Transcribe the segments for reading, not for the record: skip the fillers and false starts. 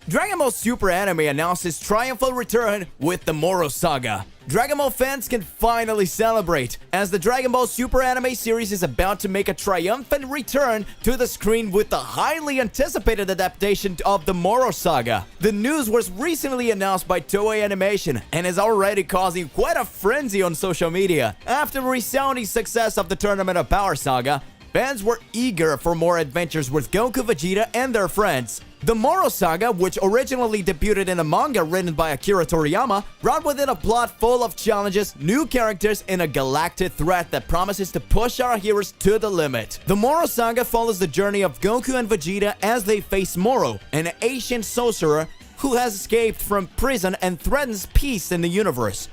Dragon Ball Super anime announced its triumphal return with the Moro saga. Dragon Ball fans can finally celebrate, as the Dragon Ball Super anime series is about to make a triumphant return to the screen with the highly anticipated adaptation of the Moro saga. The news was recently announced by Toei Animation and is already causing quite a frenzy on social media. After the resounding success of the Tournament of Power saga, fans were eager for more adventures with Goku, Vegeta, and their friends. The Moro saga, which originally debuted in a manga written by Akira Toriyama, brought with it a plot full of challenges, new characters, and a galactic threat that promises to push our heroes to the limit. The Moro saga follows the journey of Goku and Vegeta as they face Moro, an ancient sorcerer who has escaped from prison and threatens peace in the universe.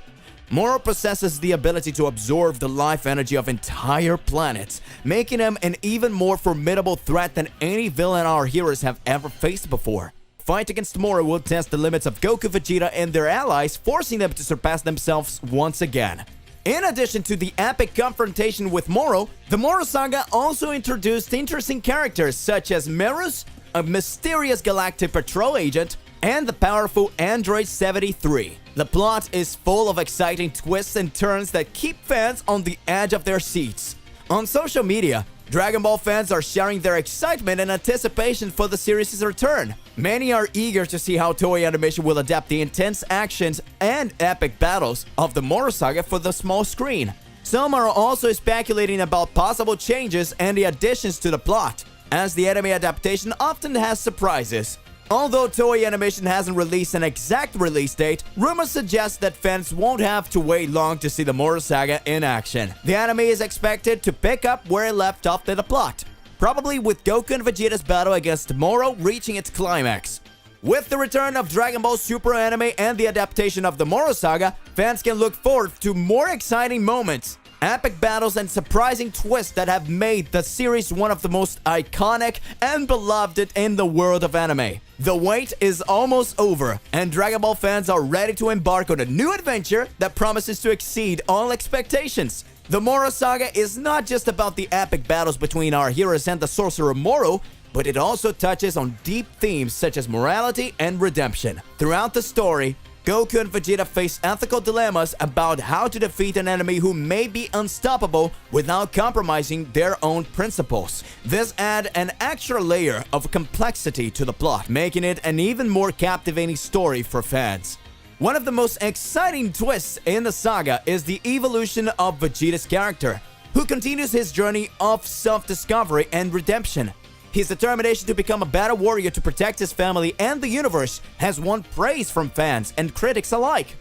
Moro possesses the ability to absorb the life energy of entire planets, making him an even more formidable threat than any villain our heroes have ever faced before. Fight against Moro will test the limits of Goku, Vegeta, and their allies, forcing them to surpass themselves once again. In addition to the epic confrontation with Moro, the Moro saga also introduced interesting characters such as Merus, a mysterious galactic patrol agent, and the powerful Android 73. The plot is full of exciting twists and turns that keep fans on the edge of their seats. On social media, Dragon Ball fans are sharing their excitement and anticipation for the series' return. Many are eager to see how Toei Animation will adapt the intense actions and epic battles of the Moro saga for the small screen. Some are also speculating about possible changes and the additions to the plot, as the anime adaptation often has surprises. Although Toei Animation hasn't released an exact release date, rumors suggest that fans won't have to wait long to see the Moro saga in action. The anime is expected to pick up where it left off in the plot, probably with Goku and Vegeta's battle against Moro reaching its climax. With the return of Dragon Ball Super anime and the adaptation of the Moro saga, fans can look forward to more exciting moments, epic battles, and surprising twists that have made the series one of the most iconic and beloved in the world of anime. The wait is almost over, and Dragon Ball fans are ready to embark on a new adventure that promises to exceed all expectations. The Moro saga is not just about the epic battles between our heroes and the sorcerer Moro, but it also touches on deep themes such as morality and redemption. Throughout the story, Goku and Vegeta face ethical dilemmas about how to defeat an enemy who may be unstoppable without compromising their own principles. This adds an extra layer of complexity to the plot, making it an even more captivating story for fans. One of the most exciting twists in the saga is the evolution of Vegeta's character, who continues his journey of self-discovery and redemption. His determination to become a better warrior to protect his family and the universe has won praise from fans and critics alike.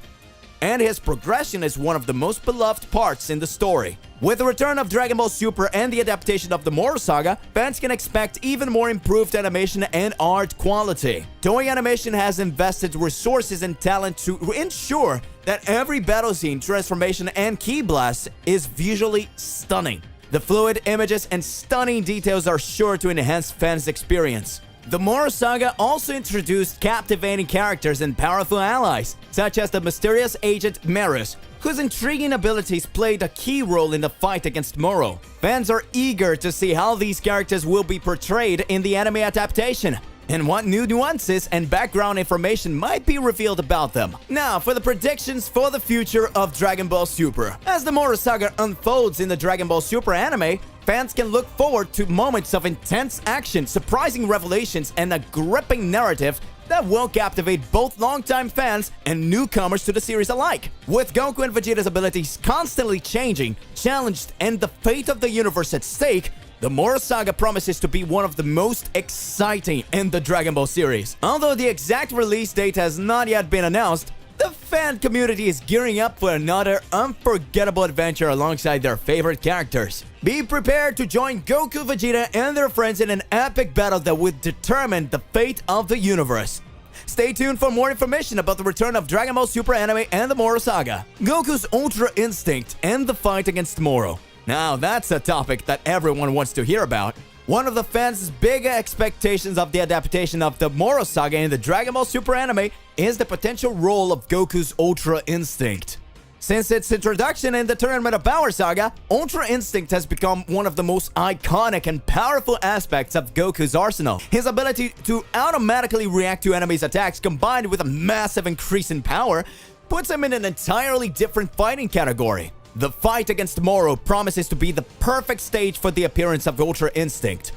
And his progression is one of the most beloved parts in the story. With the return of Dragon Ball Super and the adaptation of the Moro saga, fans can expect even more improved animation and art quality. Toei Animation has invested resources and talent to ensure that every battle scene, transformation, and ki blast is visually stunning. The fluid images and stunning details are sure to enhance fans' experience. The Moro saga also introduced captivating characters and powerful allies, such as the mysterious agent Merus, whose intriguing abilities played a key role in the fight against Moro. Fans are eager to see how these characters will be portrayed in the anime adaptation, and what new nuances and background information might be revealed about them. Now, for the predictions for the future of Dragon Ball Super. As the Moro saga unfolds in the Dragon Ball Super anime, fans can look forward to moments of intense action, surprising revelations, and a gripping narrative that will captivate both longtime fans and newcomers to the series alike. With Goku and Vegeta's abilities constantly changing, challenged, and the fate of the universe at stake, the Moro saga promises to be one of the most exciting in the Dragon Ball series. Although the exact release date has not yet been announced, the fan community is gearing up for another unforgettable adventure alongside their favorite characters. Be prepared to join Goku, Vegeta, and their friends in an epic battle that would determine the fate of the universe. Stay tuned for more information about the return of Dragon Ball Super anime and the Moro saga, Goku's Ultra Instinct, and the fight against Moro. Now, that's a topic that everyone wants to hear about. One of the fans' big expectations of the adaptation of the Moro saga in the Dragon Ball Super anime is the potential role of Goku's Ultra Instinct. Since its introduction in the Tournament of Power saga, Ultra Instinct has become one of the most iconic and powerful aspects of Goku's arsenal. His ability to automatically react to enemies' attacks combined with a massive increase in power puts him in an entirely different fighting category. The fight against Moro promises to be the perfect stage for the appearance of Ultra Instinct.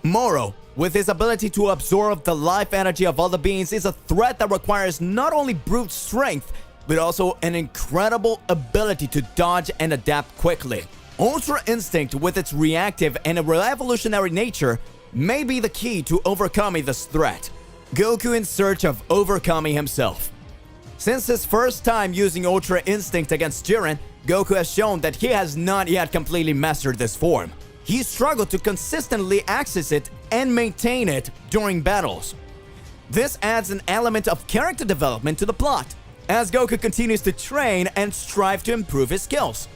Moro, with his ability to absorb the life energy of other beings, is a threat that requires not only brute strength, but also an incredible ability to dodge and adapt quickly. Ultra Instinct, with its reactive and revolutionary nature, may be the key to overcoming this threat. Goku in search of overcoming himself. Since his first time using Ultra Instinct against Jiren, Goku has shown that he has not yet completely mastered this form. He struggled to consistently access it and maintain it during battles. This adds an element of character development to the plot, as Goku continues to train and strive to improve his skills.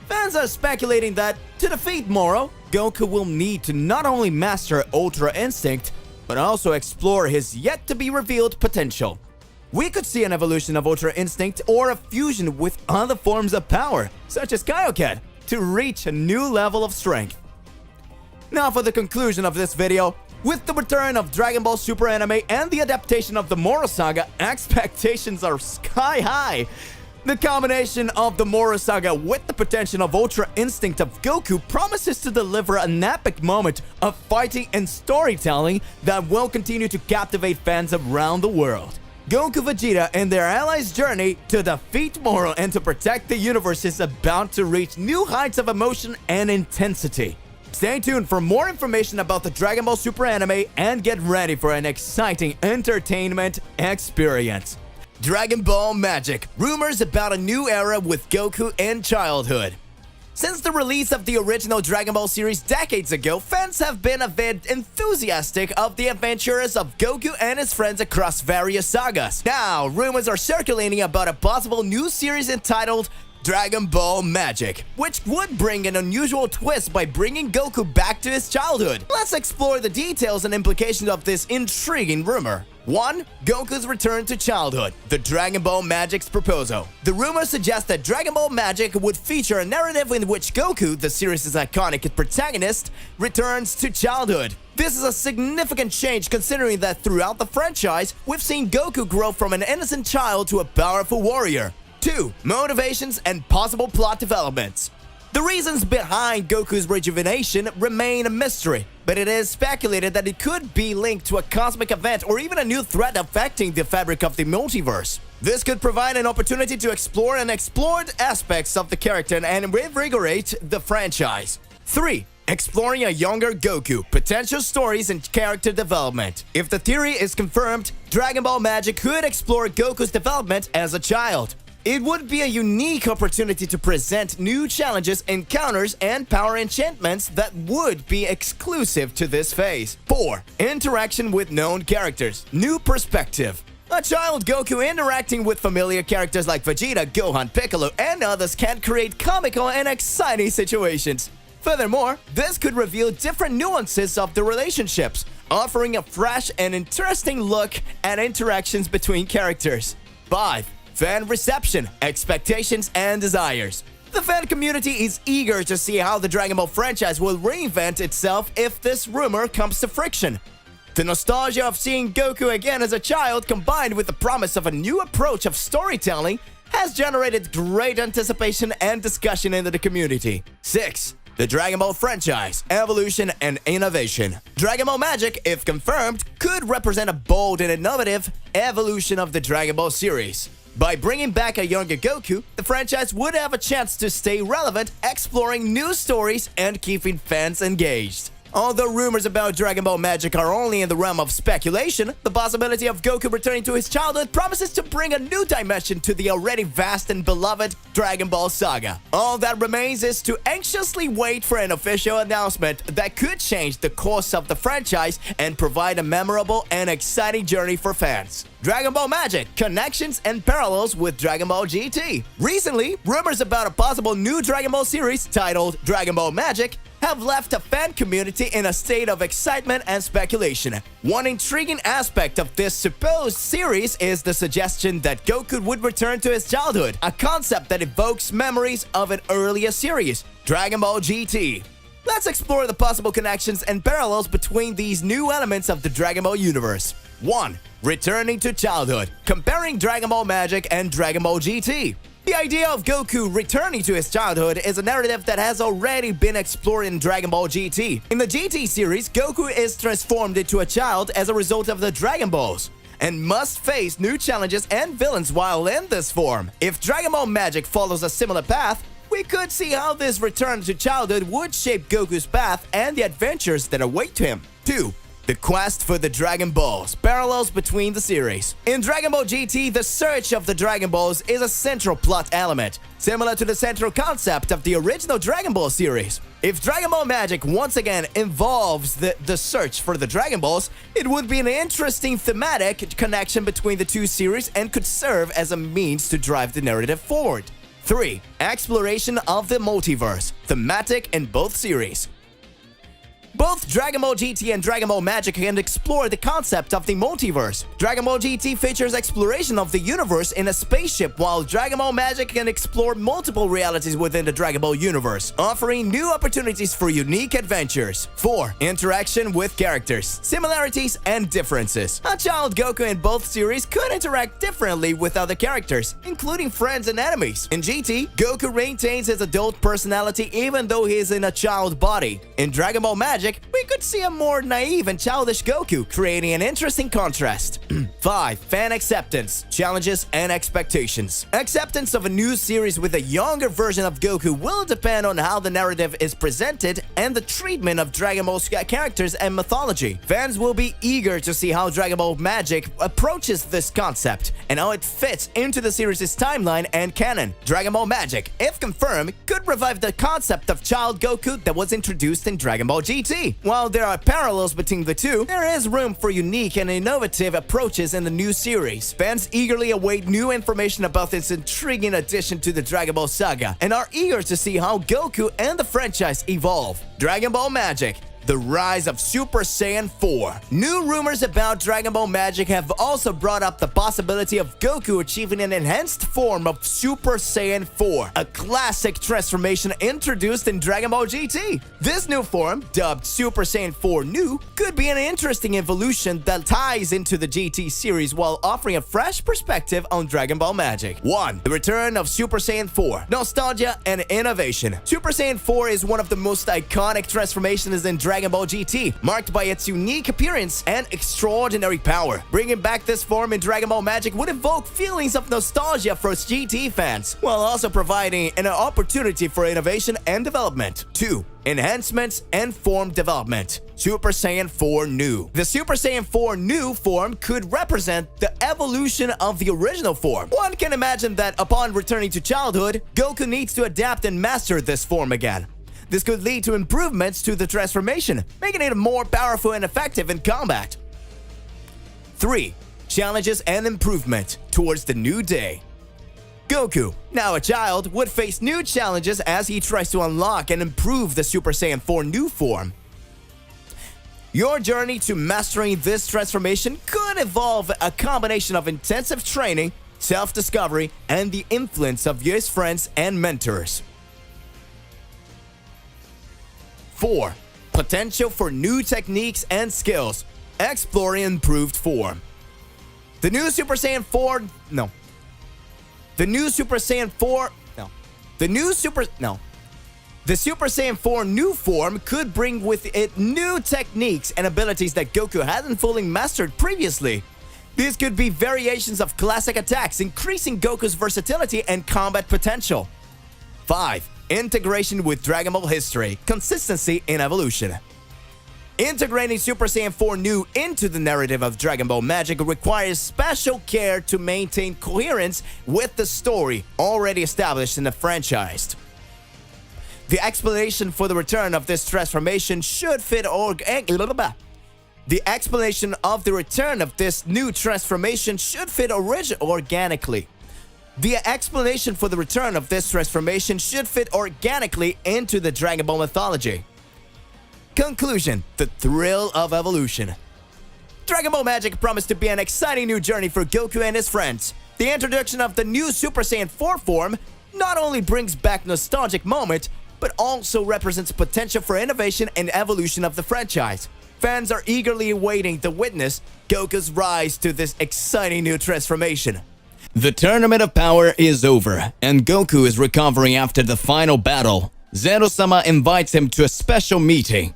Fans are speculating that, to defeat Moro, Goku will need to not only master Ultra Instinct, but also explore his yet-to-be-revealed potential. We could see an evolution of Ultra Instinct or a fusion with other forms of power, such as Kaioken, to reach a new level of strength. Now for the conclusion of this video. With the return of Dragon Ball Super Anime and the adaptation of the Moro Saga, expectations are sky high. The combination of the Moro Saga with the potential of Ultra Instinct of Goku promises to deliver an epic moment of fighting and storytelling that will continue to captivate fans around the world. Goku Vegeta and their allies' journey to defeat Moro and to protect the universe is about to reach new heights of emotion and intensity. Stay tuned for more information about the Dragon Ball Super Anime and get ready for an exciting entertainment experience. Dragon Ball Magic. Rumors about a new era with Goku in childhood. Since the release of the original Dragon Ball series decades ago, fans have been a bit enthusiastic of the adventures of Goku and his friends across various sagas. Now, rumors are circulating about a possible new series entitled Dragon Ball Magic, which would bring an unusual twist by bringing Goku back to his childhood. Let's explore the details and implications of this intriguing rumor. 1. Goku's return to childhood. The Dragon Ball Magic's proposal. The rumor suggests that Dragon Ball Magic would feature a narrative in which Goku, the series' iconic protagonist, returns to childhood. This is a significant change considering that throughout the franchise, we've seen Goku grow from an innocent child to a powerful warrior. 2. Motivations and possible plot developments. The reasons behind Goku's rejuvenation remain a mystery, but it is speculated that it could be linked to a cosmic event or even a new threat affecting the fabric of the multiverse. This could provide an opportunity to explore unexplored aspects of the character and reinvigorate the franchise. 3. Exploring a younger Goku, potential stories and character development. If the theory is confirmed, Dragon Ball Magic could explore Goku's development as a child. It would be a unique opportunity to present new challenges, encounters, and power enchantments that would be exclusive to this phase. 4. Interaction with known characters. New perspective. A child Goku interacting with familiar characters like Vegeta, Gohan, Piccolo, and others can create comical and exciting situations. Furthermore, this could reveal different nuances of the relationships, offering a fresh and interesting look at interactions between characters. 5. Fan reception, expectations, and desires. The fan community is eager to see how the Dragon Ball franchise will reinvent itself if this rumor comes to fruition. The nostalgia of seeing Goku again as a child combined with the promise of a new approach of storytelling has generated great anticipation and discussion in the community. 6. The Dragon Ball franchise, evolution and innovation. Dragon Ball Magic, if confirmed, could represent a bold and innovative evolution of the Dragon Ball series. By bringing back a younger Goku, the franchise would have a chance to stay relevant, exploring new stories and keeping fans engaged. Although rumors about Dragon Ball Magic are only in the realm of speculation, the possibility of Goku returning to his childhood promises to bring a new dimension to the already vast and beloved Dragon Ball saga. All that remains is to anxiously wait for an official announcement that could change the course of the franchise and provide a memorable and exciting journey for fans. Dragon Ball Magic, connections and parallels with Dragon Ball GT. Recently, rumors about a possible new Dragon Ball series titled Dragon Ball Magic have left a fan community in a state of excitement and speculation. One intriguing aspect of this supposed series is the suggestion that Goku would return to his childhood, a concept that evokes memories of an earlier series, Dragon Ball GT. Let's explore the possible connections and parallels between these new elements of the Dragon Ball universe. 1. Returning to childhood, comparing Dragon Ball Magic and Dragon Ball GT. The idea of Goku returning to his childhood is a narrative that has already been explored in Dragon Ball GT. In the GT series, Goku is transformed into a child as a result of the Dragon Balls, and must face new challenges and villains while in this form. If Dragon Ball Magic follows a similar path, we could see how this return to childhood would shape Goku's path and the adventures that await him. 2. The quest for the Dragon Balls. Parallels between the series. In Dragon Ball GT, the search of the Dragon Balls is a central plot element, similar to the central concept of the original Dragon Ball series. If Dragon Ball Magic once again involves the search for the Dragon Balls, it would be an interesting thematic connection between the two series and could serve as a means to drive the narrative forward. 3. Exploration of the multiverse. Thematic in both series. Both Dragon Ball GT and Dragon Ball Magic can explore the concept of the multiverse. Dragon Ball GT features exploration of the universe in a spaceship, while Dragon Ball Magic can explore multiple realities within the Dragon Ball universe, offering new opportunities for unique adventures. 4. Interaction with characters, similarities and differences. A child Goku in both series could interact differently with other characters, including friends and enemies. In GT, Goku maintains his adult personality even though he is in a child body. In Dragon Ball Magic, we could see a more naive and childish Goku, creating an interesting contrast. 5. Fan acceptance, challenges, and expectations. Acceptance of a new series with a younger version of Goku will depend on how the narrative is presented and the treatment of Dragon Ball's characters and mythology. Fans will be eager to see how Dragon Ball Magic approaches this concept and how it fits into the series' timeline and canon. Dragon Ball Magic, if confirmed, could revive the concept of child Goku that was introduced in Dragon Ball GT. While there are parallels between the two, there is room for unique and innovative approaches in the new series. Fans eagerly await new information about this intriguing addition to the Dragon Ball saga and are eager to see how Goku and the franchise evolve. Dragon Ball Magic: The Rise of Super Saiyan 4. New rumors about Dragon Ball Magic have also brought up the possibility of Goku achieving an enhanced form of Super Saiyan 4, a classic transformation introduced in Dragon Ball GT. This new form, dubbed Super Saiyan 4 New, could be an interesting evolution that ties into the GT series while offering a fresh perspective on Dragon Ball Magic. 1. The return of Super Saiyan 4. Nostalgia and innovation. Super Saiyan 4 is one of the most iconic transformations in Dragon Ball GT, marked by its unique appearance and extraordinary power. Bringing back this form in Dragon Ball Magic would evoke feelings of nostalgia for GT fans, while also providing an opportunity for innovation and development. 2. Enhancements and form development. Super Saiyan 4 New. The Super Saiyan 4 New form could represent the evolution of the original form. One can imagine that upon returning to childhood, Goku needs to adapt and master this form again. This could lead to improvements to the transformation, making it more powerful and effective in combat. 3. Challenges and improvement towards the new day. Goku, now a child, would face new challenges as he tries to unlock and improve the Super Saiyan 4 New form. Your journey to mastering this transformation could involve a combination of intensive training, self-discovery, and the influence of his friends and mentors. 4. Potential for new techniques and skills. Exploring improved form. The new Super Saiyan 4... No. The new Super Saiyan 4... No. The new Super... No. The Super Saiyan 4 New form could bring with it new techniques and abilities that Goku hadn't fully mastered previously. These could be variations of classic attacks, increasing Goku's versatility and combat potential. 5. Integration with Dragon Ball history, consistency in evolution. Integrating Super Saiyan 4 New into the narrative of Dragon Ball Magic requires special care to maintain coherence with the story already established in the franchise. The explanation for the return of this transformation should fit The explanation of the return of this new transformation should fit organically. The explanation for the return of this transformation should fit organically into the Dragon Ball mythology. Conclusion: the thrill of evolution. Dragon Ball Magic promised to be an exciting new journey for Goku and his friends. The introduction of the new Super Saiyan 4 form not only brings back nostalgic moment, but also represents potential for innovation and evolution of the franchise. Fans are eagerly awaiting to witness Goku's rise to this exciting new transformation. The Tournament of Power is over, and Goku is recovering after the final battle. Zeno-sama invites him to a special meeting.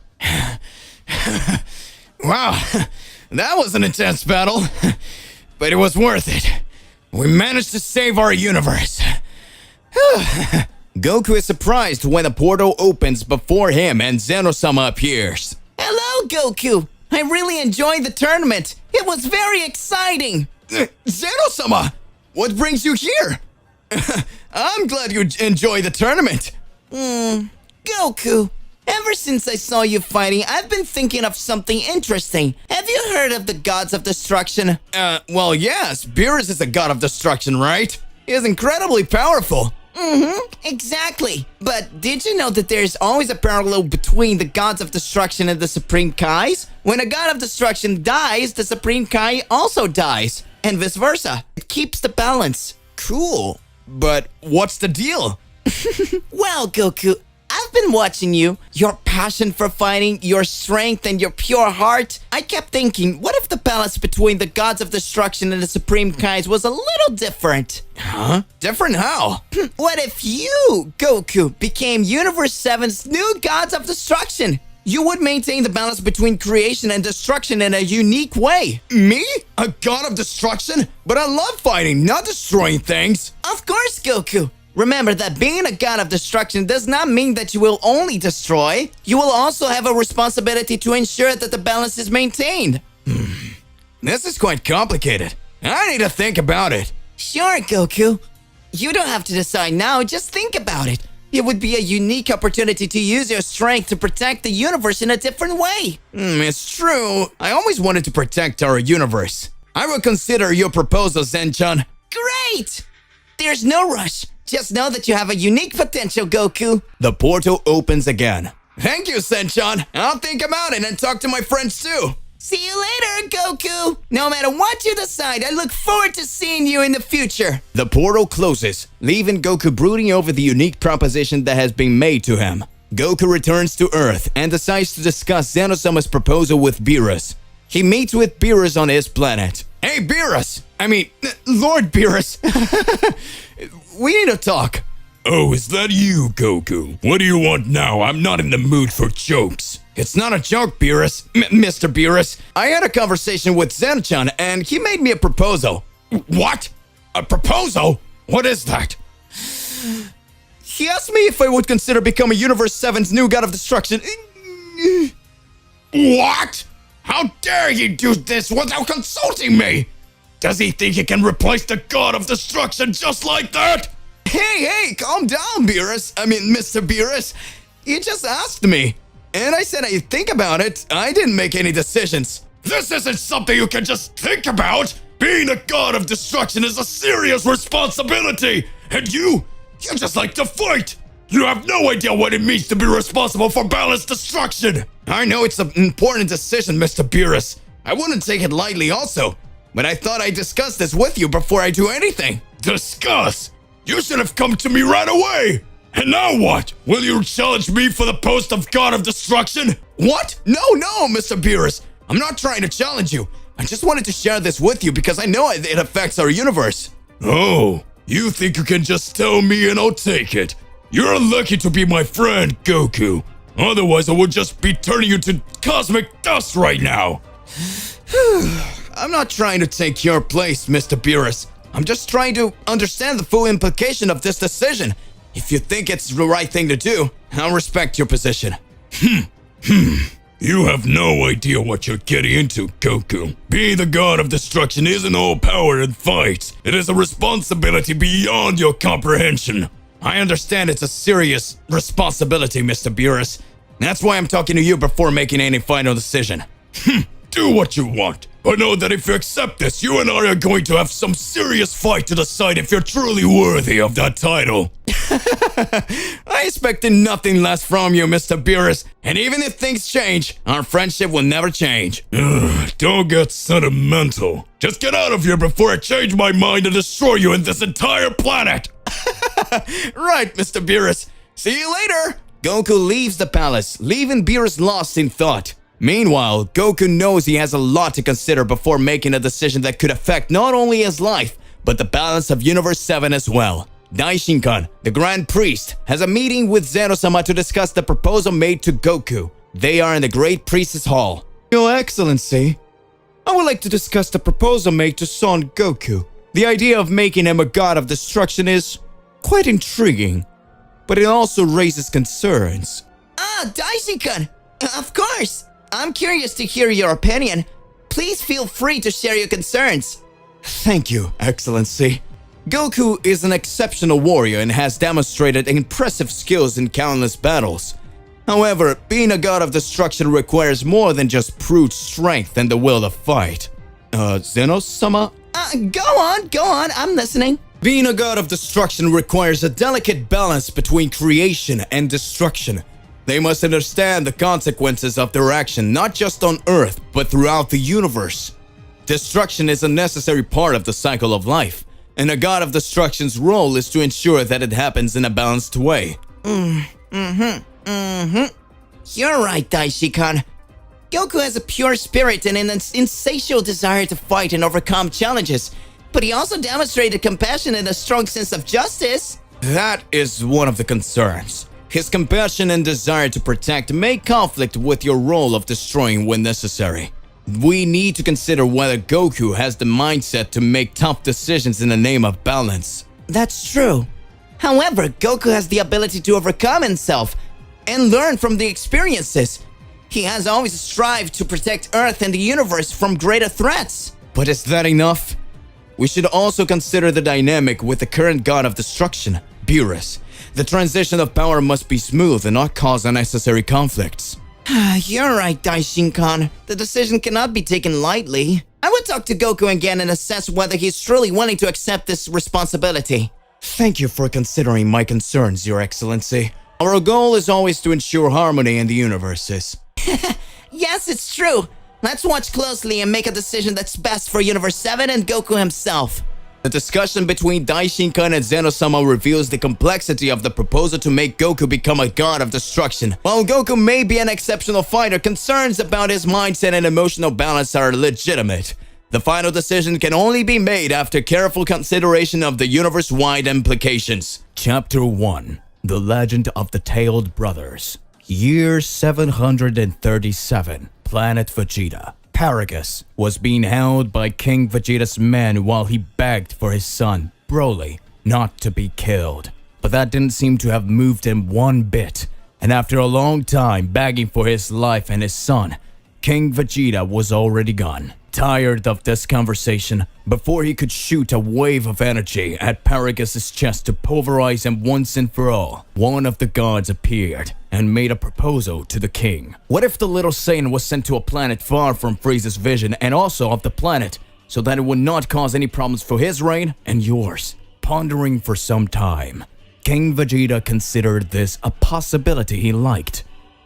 Wow, that was an intense battle, but it was worth it. We managed to save our universe. Goku is surprised when a portal opens before him and Zeno-sama appears. Hello, Goku! I really enjoyed the tournament. It was very exciting. Zeno-sama, what brings you here? I'm glad you enjoyed the tournament. Goku, ever since I saw you fighting, I've been thinking of something interesting. Have you heard of the gods of destruction? Well, yes, Beerus is a god of destruction, right? He is incredibly powerful. Exactly. But did you know that there's always a parallel between the gods of destruction and the Supreme Kais? When a god of destruction dies, the Supreme Kai also dies, and vice versa. It keeps the balance. Cool. But what's the deal? Well, Goku, I've been watching you. Your passion for fighting, your strength, and your pure heart. I kept thinking, what if the balance between the gods of destruction and the Supreme Kais was a little different? Huh? Different how? What if you, Goku, became Universe 7's new gods of destruction? You would maintain the balance between creation and destruction in a unique way. Me? A god of destruction? But I love fighting, not destroying things. Of course, Goku. Remember that being a god of destruction does not mean that you will only destroy. You will also have a responsibility to ensure that the balance is maintained. This is quite complicated. I need to think about it. Sure, Goku. You don't have to decide now, just think about it. It would be a unique opportunity to use your strength to protect the universe in a different way. It's true. I always wanted to protect our universe. I will consider your proposal, Zen-chan. Great! There's no rush. Just know that you have a unique potential, Goku. The portal opens again. Thank you, Zen-chan. I'll think about it and talk to my friends too. See you later, Goku. No matter what you decide, I look forward to seeing you in the future. The portal closes, leaving Goku brooding over the unique proposition that has been made to him. Goku returns to Earth and decides to discuss Zeno-sama's proposal with Beerus. He meets with Beerus on his planet. Hey, Beerus! Lord Beerus! We need to talk. Oh, is that you, Goku? What do you want now? I'm not in the mood for jokes. It's not a joke, Beerus. Mr. Beerus. I had a conversation with Zen-chan and he made me a proposal. What? A proposal? What is that? He asked me if I would consider becoming Universe 7's new god of destruction. What? How dare you do this without consulting me? Does he think he can replace the god of destruction just like that? Hey, calm down, Mr. Beerus. You just asked me. And I said I'd think about it. I didn't make any decisions. This isn't something you can just think about. Being a god of destruction is a serious responsibility. And you just like to fight. You have no idea what it means to be responsible for balanced destruction. I know it's an important decision, Mr. Beerus. I wouldn't take it lightly also. But I thought I'd discuss this with you before I do anything. Discuss? You should have come to me right away. And now what? Will you challenge me for the post of God of Destruction? What? No, Mr. Beerus. I'm not trying to challenge you. I just wanted to share this with you because I know it affects our universe. Oh, you think you can just tell me and I'll take it? You're lucky to be my friend, Goku. Otherwise, I would just be turning you to cosmic dust right now. I'm not trying to take your place, Mr. Beerus. I'm just trying to understand the full implication of this decision. If you think it's the right thing to do, I'll respect your position. You have no idea what you're getting into, Goku. Being the god of destruction isn't all power and fight. It is a responsibility beyond your comprehension. I understand it's a serious responsibility, Mr. Beerus. That's why I'm talking to you before making any final decision. Do what you want. But know that if you accept this, you and I are going to have some serious fight to decide if you're truly worthy of that title. I expected nothing less from you, Mr. Beerus. And even if things change, our friendship will never change. Ugh, don't get sentimental. Just get out of here before I change my mind and destroy you and this entire planet. Right, Mr. Beerus. See you later. Goku leaves the palace, leaving Beerus lost in thought. Meanwhile, Goku knows he has a lot to consider before making a decision that could affect not only his life, but the balance of Universe 7 as well. Daishinkan, the Grand Priest, has a meeting with Zeno-sama to discuss the proposal made to Goku. They are in the Great Priestess Hall. Your Excellency, I would like to discuss the proposal made to Son Goku. The idea of making him a god of destruction is quite intriguing, but it also raises concerns. Daishin-kun, of course. I'm curious to hear your opinion. Please feel free to share your concerns. Thank you, Excellency. Goku is an exceptional warrior and has demonstrated impressive skills in countless battles. However, being a god of destruction requires more than just brute strength and the will to fight. Zeno-sama? Go on, I'm listening. Being a god of destruction requires a delicate balance between creation and destruction. They must understand the consequences of their action not just on Earth, but throughout the universe. Destruction is a necessary part of the cycle of life, and a god of destruction's role is to ensure that it happens in a balanced way. You're right, Daishin-kun. Goku has a pure spirit and an insatiable desire to fight and overcome challenges, but he also demonstrated compassion and a strong sense of justice. That is one of the concerns. His compassion and desire to protect may conflict with your role of destroying when necessary. We need to consider whether Goku has the mindset to make tough decisions in the name of balance. That's true. However, Goku has the ability to overcome himself and learn from the experiences. He has always strived to protect Earth and the universe from greater threats. But is that enough? We should also consider the dynamic with the current god of destruction, Beerus. The transition of power must be smooth and not cause unnecessary conflicts. You're right, Daishin-kun. The decision cannot be taken lightly. I would talk to Goku again and assess whether he's truly willing to accept this responsibility. Thank you for considering my concerns, Your Excellency. Our goal is always to ensure harmony in the universes. Yes, it's true. Let's watch closely and make a decision that's best for Universe 7 and Goku himself. The discussion between Daishin-kun and Zeno-sama reveals the complexity of the proposal to make Goku become a god of destruction. While Goku may be an exceptional fighter, concerns about his mindset and emotional balance are legitimate. The final decision can only be made after careful consideration of the universe-wide implications. Chapter 1: The Legend of the Tailed Brothers. Year 737. Planet Vegeta. Paragus was being held by King Vegeta's men while he begged for his son, Broly, not to be killed. But that didn't seem to have moved him one bit, and after a long time begging for his life and his son, King Vegeta was already gone. Tired of this conversation, before he could shoot a wave of energy at Paragus' chest to pulverize him once and for all, one of the gods appeared and made a proposal to the king. What if the little Saiyan was sent to a planet far from Frieza's vision and also of the planet, so that it would not cause any problems for his reign and yours? Pondering for some time, King Vegeta considered this a possibility he liked,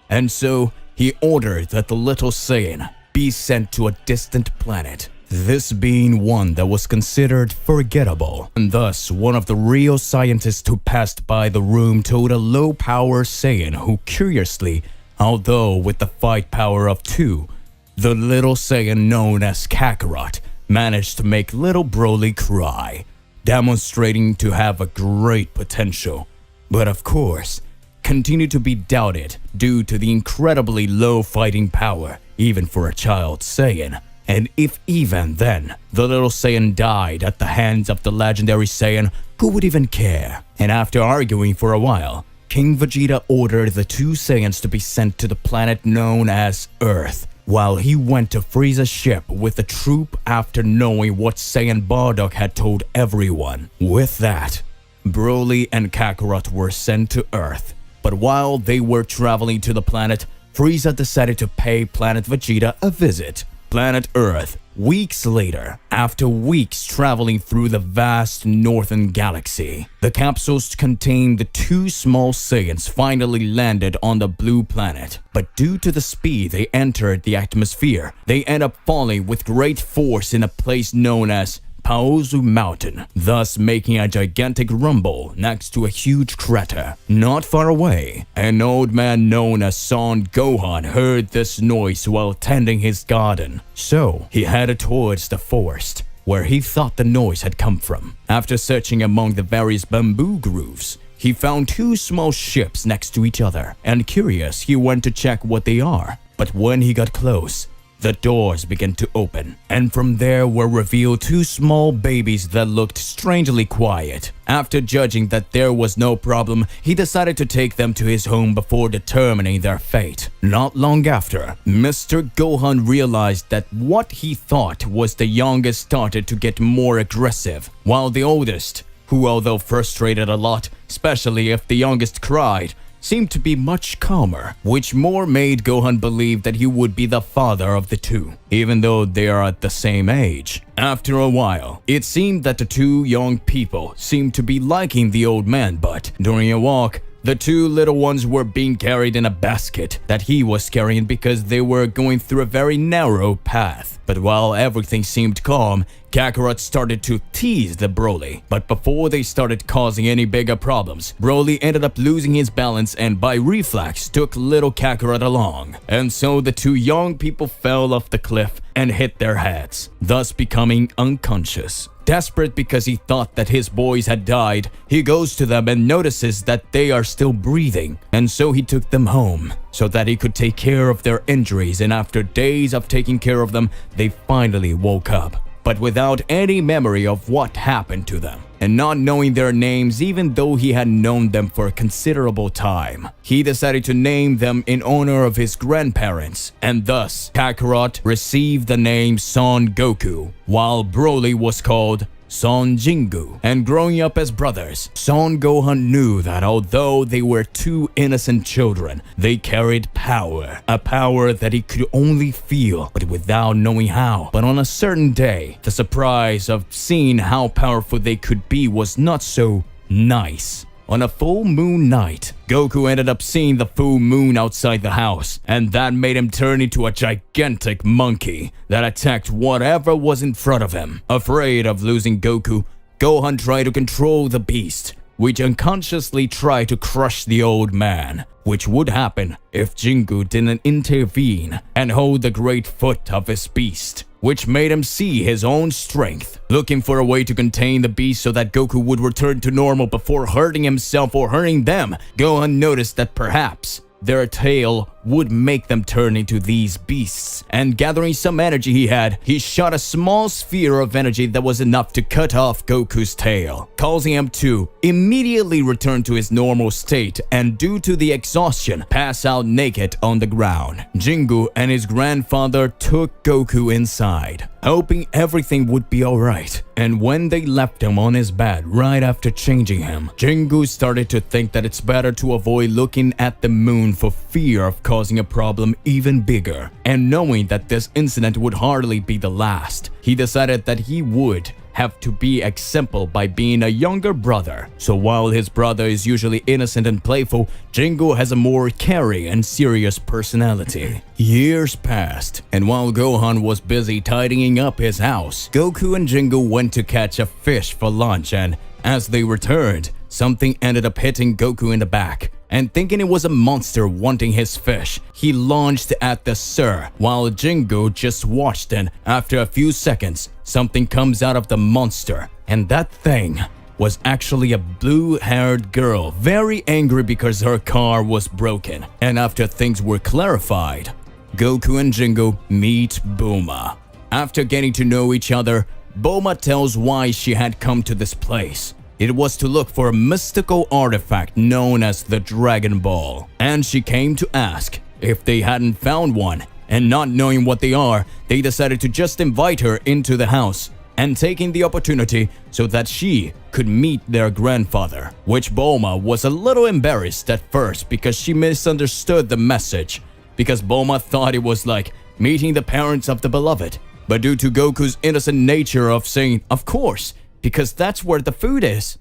and so he ordered that the little Saiyan be sent to a distant planet, this being one that was considered forgettable. And thus, one of the real scientists who passed by the room told a low-power Saiyan who curiously, although with the fight power of 2, the little Saiyan known as Kakarot managed to make little Broly cry, demonstrating to have a great potential. But of course, continued to be doubted due to the incredibly low fighting power, even for a child Saiyan. And if even then, the little Saiyan died at the hands of the legendary Saiyan, who would even care? And after arguing for a while, King Vegeta ordered the 2 Saiyans to be sent to the planet known as Earth, while he went to Frieza's ship with the troop after knowing what Saiyan Bardock had told everyone. With that, Broly and Kakarot were sent to Earth. But while they were traveling to the planet, Frieza decided to pay Planet Vegeta a visit. Planet Earth Weeks later, after weeks traveling through the vast northern galaxy, the capsules containing the two small Saiyans finally landed on the blue planet. But due to the speed they entered the atmosphere, they end up falling with great force in a place known as Paozu Mountain, thus making a gigantic rumble next to a huge crater. Not far away, an old man known as Son Gohan heard this noise while tending his garden. So, he headed towards the forest, where he thought the noise had come from. After searching among the various bamboo grooves, he found two small ships next to each other, and curious, he went to check what they are. But when he got close, the doors began to open, and from there were revealed two small babies that looked strangely quiet. After judging that there was no problem, he decided to take them to his home before determining their fate. Not long after, Mr. Gohan realized that what he thought was the youngest started to get more aggressive, while the oldest, who although frustrated a lot, especially if the youngest cried, seemed to be much calmer, which more made Gohan believe that he would be the father of the two, even though they are at the same age. After a while, it seemed that the two young people seemed to be liking the old man, but during a walk, the two little ones were being carried in a basket that he was carrying because they were going through a very narrow path. But while everything seemed calm, Kakarot started to tease the Broly. But before they started causing any bigger problems, Broly ended up losing his balance and by reflex took little Kakarot along. And so the two young people fell off the cliff and hit their heads, thus becoming unconscious. Desperate because he thought that his boys had died, he goes to them and notices that they are still breathing, and so he took them home so that he could take care of their injuries, and after days of taking care of them, they finally woke up, but without any memory of what happened to them. And not knowing their names even though he had known them for a considerable time, he decided to name them in honor of his grandparents, and thus Kakarot received the name Son Goku, while Broly was called Son Jingu. And growing up as brothers, Son Gohan knew that although they were two innocent children, they carried power, a power that he could only feel, but without knowing how. But on a certain day, the surprise of seeing how powerful they could be was not so nice. On a full moon night, Goku ended up seeing the full moon outside the house, and that made him turn into a gigantic monkey that attacked whatever was in front of him. Afraid of losing Goku, Gohan tried to control the beast, which unconsciously tried to crush the old man, which would happen if Jingu didn't intervene and hold the great foot of his beast, which made him see his own strength. Looking for a way to contain the beast so that Goku would return to normal before hurting himself or hurting them, Gohan noticed that perhaps their tail would make them turn into these beasts. And gathering some energy he had, he shot a small sphere of energy that was enough to cut off Goku's tail, causing him to immediately return to his normal state and due to the exhaustion, pass out naked on the ground. Jingu and his grandfather took Goku inside, hoping everything would be alright. And when they left him on his bed right after changing him, Jingu started to think that it's better to avoid looking at the moon for fear of causing a problem even bigger. And knowing that this incident would hardly be the last, he decided that he would have to be exemplary by being a younger brother. So while his brother is usually innocent and playful, Jingu has a more caring and serious personality. Years passed, and while Gohan was busy tidying up his house, Goku and Jingu went to catch a fish for lunch, and as they returned, something ended up hitting Goku in the back. And thinking it was a monster wanting his fish, he lunged at the sir, while Jingu just watched, and after a few seconds, something comes out of the monster, and that thing was actually a blue-haired girl, very angry because her car was broken. And after things were clarified, Goku and Jingu meet Bulma. After getting to know each other, Bulma tells why she had come to this place. It was to look for a mystical artifact known as the Dragon Ball, and she came to ask if they hadn't found one, and not knowing what they are, they decided to just invite her into the house, and taking the opportunity so that she could meet their grandfather, which Bulma was a little embarrassed at first because she misunderstood the message, because Bulma thought it was like meeting the parents of the beloved, But due to Goku's innocent nature of saying, of course, because that's where the food is,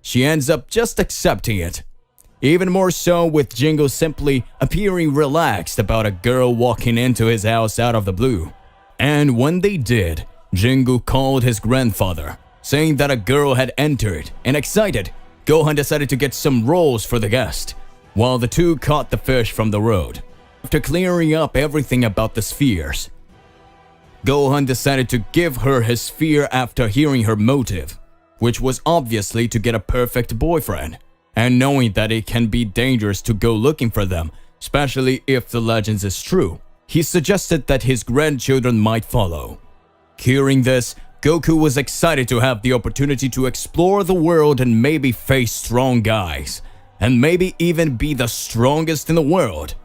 she ends up just accepting it. Even more so with Jingo simply appearing relaxed about a girl walking into his house out of the blue. And when they did, Jingo called his grandfather, saying that a girl had entered, and excited, Gohan decided to get some rolls for the guest, while the two caught the fish from the road. After clearing up everything about the spheres, Gohan decided to give her his sphere after hearing her motive, which was obviously to get a perfect boyfriend, and knowing that it can be dangerous to go looking for them, especially if the legends is true. He suggested that his grandchildren might follow. Hearing this, Goku was excited to have the opportunity to explore the world and maybe face strong guys, and maybe even be the strongest in the world.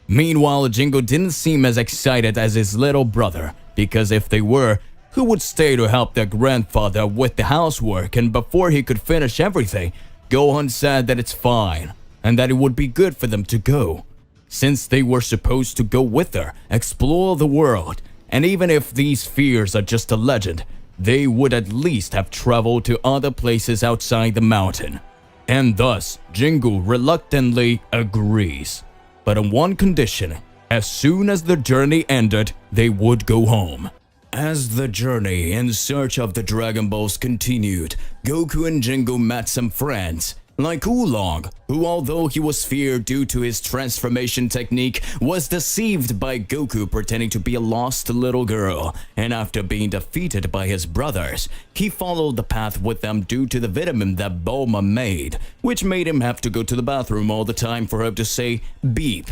Meanwhile, Jingo didn't seem as excited as his little brother, because if they were, who would stay to help their grandfather with the housework? And before he could finish everything, Gohan said that it's fine, and that it would be good for them to go, since they were supposed to go with her, explore the world, and even if these fears are just a legend, they would at least have traveled to other places outside the mountain. And thus, Jingo reluctantly agrees, but on one condition: as soon as the journey ended, they would go home. As the journey in search of the Dragon Balls continued, Goku and Jingo met some friends, like Oolong, who, although he was feared due to his transformation technique, was deceived by Goku pretending to be a lost little girl, and after being defeated by his brothers, he followed the path with them due to the vitamin that Bulma made, which made him have to go to the bathroom all the time for him to say beep.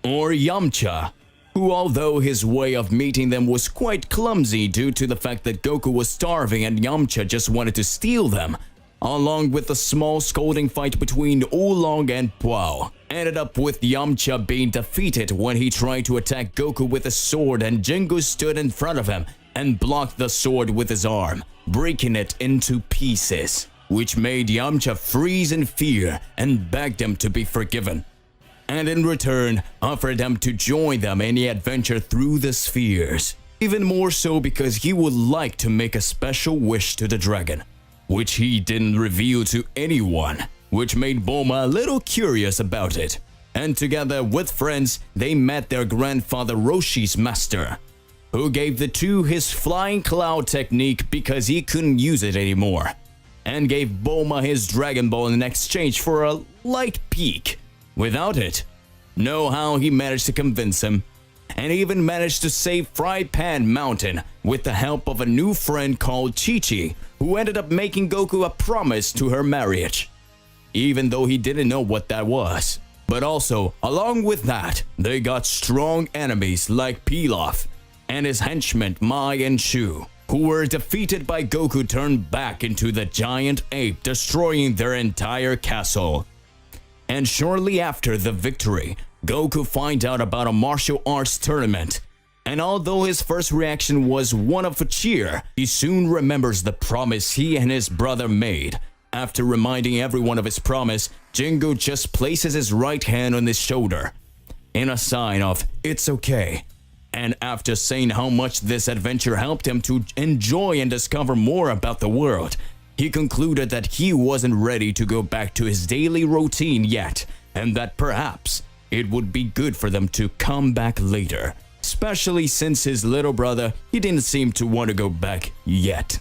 Or Yamcha, who, although his way of meeting them was quite clumsy due to the fact that Goku was starving and Yamcha just wanted to steal them, along with a small scolding fight between Oolong and Puao, ended up with Yamcha being defeated when he tried to attack Goku with a sword, and Jingo stood in front of him and blocked the sword with his arm, breaking it into pieces, which made Yamcha freeze in fear and begged him to be forgiven, and in return offered him to join them in the adventure through the spheres, even more so because he would like to make a special wish to the dragon, which he didn't reveal to anyone, which made Bulma a little curious about it. And together with friends, they met their grandfather Roshi's master, who gave the two his flying cloud technique because he couldn't use it anymore, and gave Bulma his Dragon Ball in exchange for a light peek. Without it, know how he managed to convince him, and even managed to save Fry Pan Mountain with the help of a new friend called Chi-Chi, who ended up making Goku a promise to her marriage, even though he didn't know what that was. But also, along with that, they got strong enemies like Pilaf and his henchmen Mai and Shu, who were defeated by Goku turned back into the giant ape, destroying their entire castle. And shortly after the victory, Goku finds out about a martial arts tournament, and although his first reaction was one of cheer, he soon remembers the promise he and his brother made. After reminding everyone of his promise, Jingo just places his right hand on his shoulder, in a sign of "it's okay." And after saying how much this adventure helped him to enjoy and discover more about the world, he concluded that he wasn't ready to go back to his daily routine yet, and that perhaps it would be good for them to come back later, especially since his little brother, he didn't seem to want to go back yet.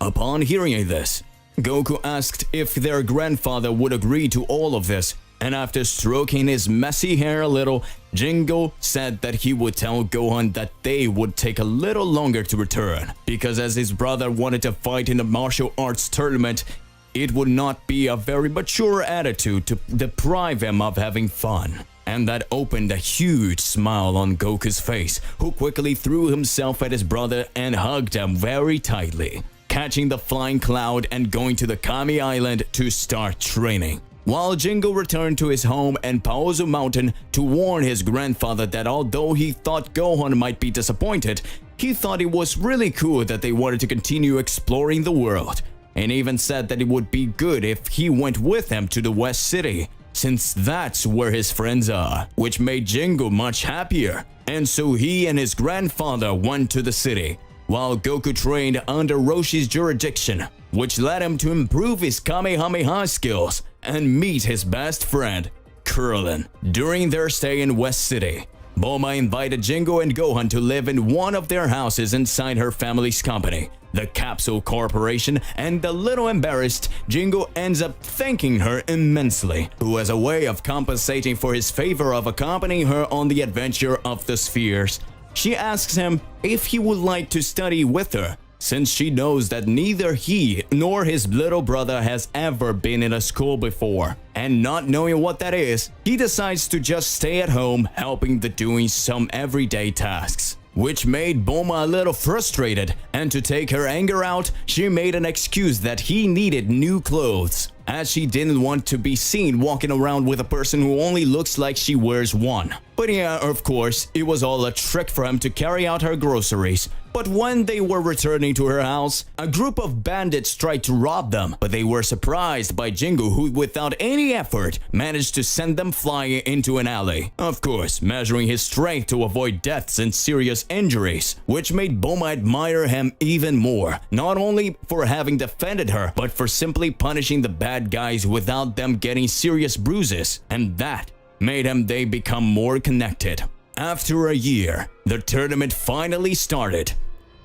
Upon hearing this, Goku asked if their grandfather would agree to all of this, and after stroking his messy hair a little, Jingo said that he would tell Gohan that they would take a little longer to return, because as his brother wanted to fight in a martial arts tournament, it would not be a very mature attitude to deprive him of having fun. And that opened a huge smile on Goku's face, who quickly threw himself at his brother and hugged him very tightly, catching the flying cloud and going to the Kami Island to start training. While Jingo returned to his home in Paozu Mountain to warn his grandfather that although he thought Gohan might be disappointed, he thought it was really cool that they wanted to continue exploring the world, and even said that it would be good if he went with him to the West City, since that's where his friends are, which made Jingo much happier. And so he and his grandfather went to the city, while Goku trained under Roshi's jurisdiction, which led him to improve his Kamehameha skills and meet his best friend, Krillin. During their stay in West City, Bulma invited Jingo and Gohan to live in one of their houses inside her family's company, the Capsule Corporation, and a little embarrassed, Jingo ends up thanking her immensely, who as a way of compensating for his favor of accompanying her on the adventure of the spheres. She asks him if he would like to study with her, since she knows that neither he nor his little brother has ever been in a school before. And not knowing what that is, he decides to just stay at home helping the doing some everyday tasks, which made Bulma a little frustrated, and to take her anger out, she made an excuse that he needed new clothes, as she didn't want to be seen walking around with a person who only looks like she wears one. But yeah, of course, it was all a trick for him to carry out her groceries. But when they were returning to her house, a group of bandits tried to rob them, but they were surprised by Jingo, who without any effort managed to send them flying into an alley. Of course, measuring his strength to avoid deaths and serious injuries, which made Bulma admire him even more, not only for having defended her, but for simply punishing the bad guys without them getting serious bruises, and that made they become more connected. After a year, the tournament finally started.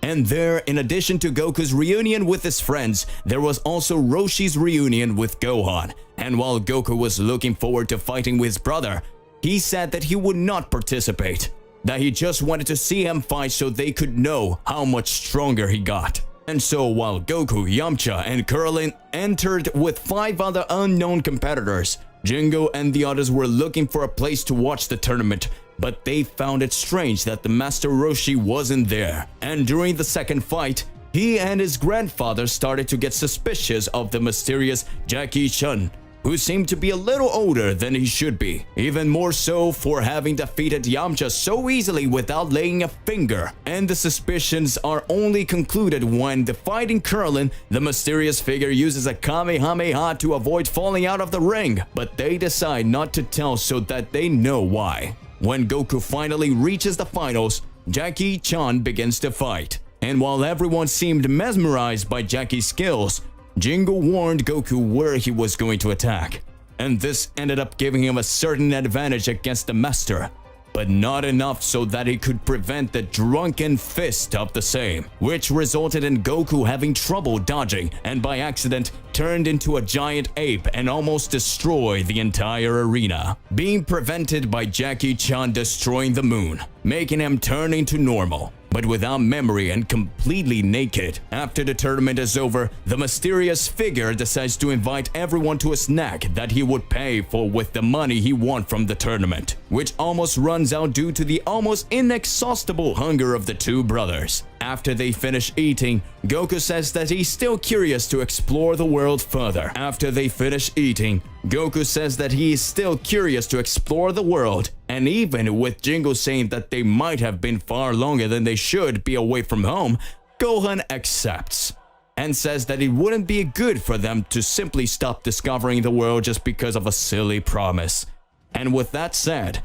And there, in addition to Goku's reunion with his friends, there was also Roshi's reunion with Gohan. And while Goku was looking forward to fighting with his brother, he said that he would not participate, that he just wanted to see him fight so they could know how much stronger he got. And so while Goku, Yamcha, and Krillin entered with 5 other unknown competitors, Jingo and the others were looking for a place to watch the tournament, but they found it strange that the Master Roshi wasn't there. And during the second fight, he and his grandfather started to get suspicious of the mysterious Jackie Chun, who seemed to be a little older than he should be, even more so for having defeated Yamcha so easily without laying a finger. And the suspicions are only concluded when, defeating Krillin, the mysterious figure uses a Kamehameha to avoid falling out of the ring, but they decide not to tell so that they know why. When Goku finally reaches the finals, Jackie Chan begins to fight. And while everyone seemed mesmerized by Jackie's skills, Jingo warned Goku where he was going to attack, and this ended up giving him a certain advantage against the master, but not enough so that he could prevent the drunken fist of the same, which resulted in Goku having trouble dodging and by accident turned into a giant ape and almost destroyed the entire arena, being prevented by Jackie Chan destroying the moon, making him turn into normal, but without memory and completely naked. After the tournament is over, the mysterious figure decides to invite everyone to a snack that he would pay for with the money he won from the tournament, which almost runs out due to the almost inexhaustible hunger of the two brothers. After they finish eating, Goku says that he's still curious to explore the world further. After they finish eating, Goku says that he is still curious to explore the world, and even with Jingo saying that they might have been far longer than they should be away from home, Gohan accepts and says that it wouldn't be good for them to simply stop discovering the world just because of a silly promise. And with that said,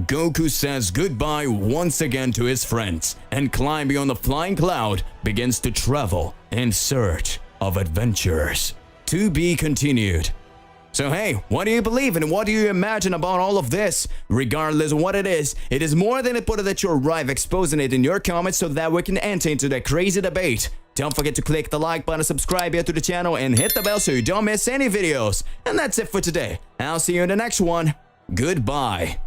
Goku says goodbye once again to his friends and climbing on the flying cloud begins to travel in search of adventures. To be continued. So hey, what do you believe and what do you imagine about all of this? Regardless of what it is more than important that you arrive exposing it in your comments so that we can enter into the crazy debate. Don't forget to click the like button, subscribe here to the channel, and hit the bell so you don't miss any videos. And that's it for today. I'll see you in the next one. Goodbye.